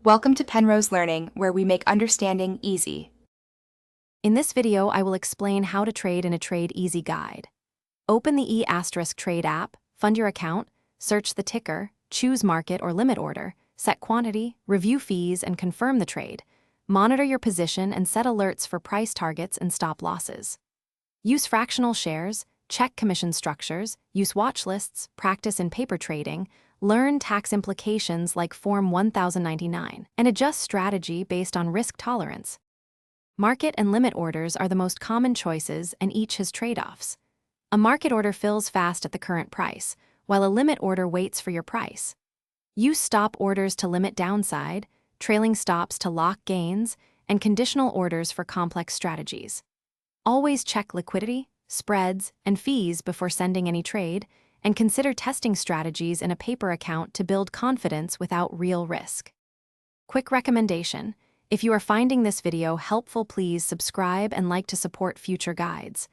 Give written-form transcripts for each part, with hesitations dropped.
Welcome to Penrose Learning, where we make understanding easy. In this video, I will explain how to trade in a Trade Easy guide. Open the E*Trade app, fund your account, search the ticker, choose market or limit order, set quantity, review fees, and confirm the trade. Monitor your position and set alerts for price targets and stop losses. Use fractional shares, check commission structures, use watch lists, practice in paper trading, learn tax implications like Form 1099, and adjust strategy based on risk tolerance. Market and limit orders are the most common choices, and each has trade-offs. A market order fills fast at the current price, while a limit order waits for your price. Use stop orders to limit downside, trailing stops to lock gains, and conditional orders for complex strategies. Always check liquidity, spreads, and fees before sending any trade, and consider testing strategies in a paper account to build confidence without real risk. Quick recommendation: if you are finding this video helpful, please subscribe and like to support future guides.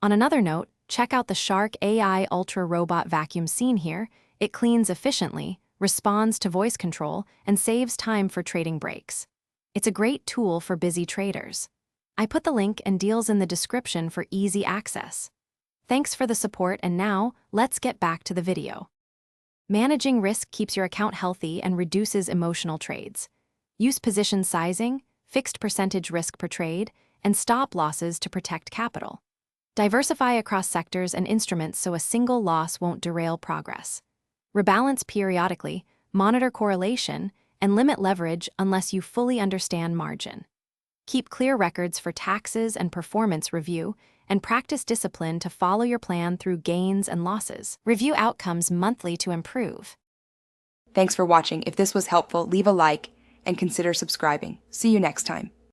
On another note, check out the Shark AI Ultra Robot Vacuum seen here. It cleans efficiently, responds to voice control, and saves time for trading breaks. It's a great tool for busy traders. I put the link and deals in the description for easy access. Thanks for the support, and now, let's get back to the video. Managing risk keeps your account healthy and reduces emotional trades. Use position sizing, fixed percentage risk per trade, and stop losses to protect capital. Diversify across sectors and instruments so a single loss won't derail progress. Rebalance periodically, monitor correlation, and limit leverage unless you fully understand margin. Keep clear records for taxes and performance review, and practice discipline to follow your plan through gains and losses. Review outcomes monthly to improve. Thanks for watching. If this was helpful, leave a like and consider subscribing. See you next time.